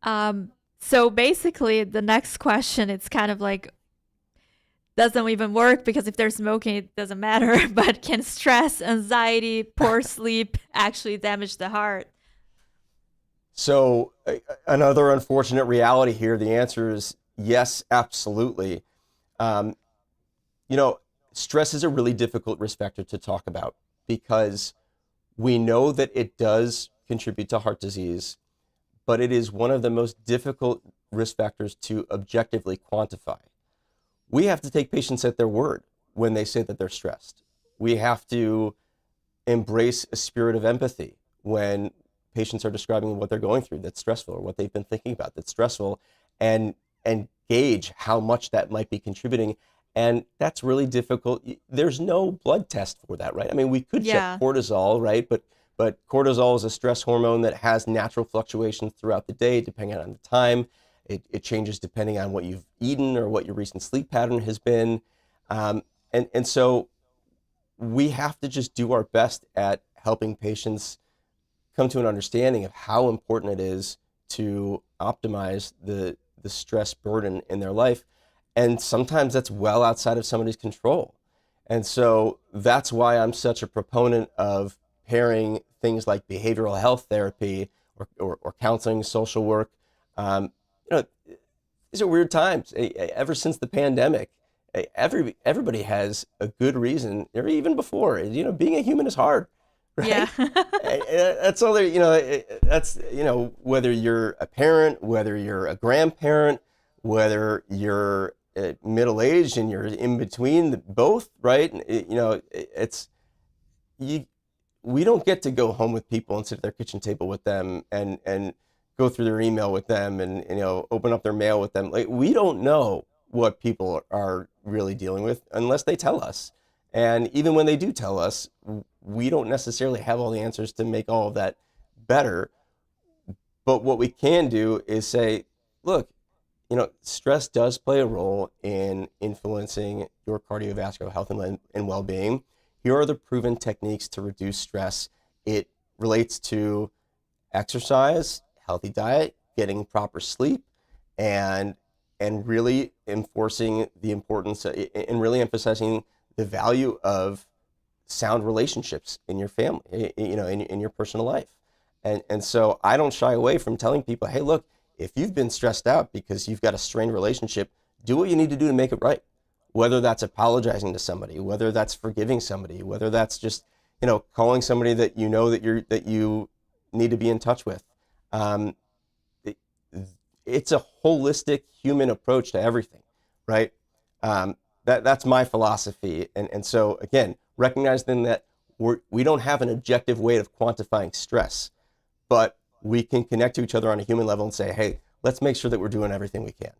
So basically, the next question, it's kind of like, doesn't even work because if they're smoking, it doesn't matter. But can stress, anxiety, poor sleep actually damage the heart? So another unfortunate reality here, the answer is yes, absolutely. Um, you know, Stress is a really difficult risk factor to talk about because we know that it does contribute to heart disease, but it is one of the most difficult risk factors to objectively quantify. We have to take patients at their word when they say that they're stressed. We have to embrace a spirit of empathy when patients are describing what they're going through that's stressful or what they've been thinking about that's stressful, and gauge how much that might be contributing. And that's really difficult. There's no blood test for that, right? I mean, we could check Yeah. cortisol, right? But cortisol is a stress hormone that has natural fluctuations throughout the day depending on the time. It changes depending on what you've eaten or what your recent sleep pattern has been. So we have to just do our best at helping patients come to an understanding of how important it is to optimize the stress burden in their life. And sometimes that's well outside of somebody's control. And so that's why I'm such a proponent of pairing things like behavioral health therapy or counseling, social work. You know, these are weird times. Ever since the pandemic, everybody has a good reason, or even before. Being a human is hard, Yeah. right? That's all there. That's whether you're a parent, whether you're a grandparent, whether you're middle aged and you're in between both, right? It's you. We don't get to go home with people and sit at their kitchen table with them and go through their email with them and open up their mail with them. Like, we don't know what people are really dealing with unless they tell us. And even when they do tell us, we don't necessarily have all the answers to make all of that better. But what we can do is say, look, stress does play a role in influencing your cardiovascular health and well-being. Here are the proven techniques to reduce stress. It relates to exercise, healthy diet, getting proper sleep, and really enforcing the importance and really emphasizing the value of sound relationships in your family, in your personal life. And so I don't shy away from telling people, hey, look, if you've been stressed out because you've got a strained relationship, do what you need to do to make it right. Whether that's apologizing to somebody, whether that's forgiving somebody, whether that's just, calling somebody that you need to be in touch with. Um, it, it's a holistic human approach to everything, right? That's my philosophy. And so again, recognize then that we don't have an objective way of quantifying stress, but we can connect to each other on a human level and say, hey, let's make sure that we're doing everything we can.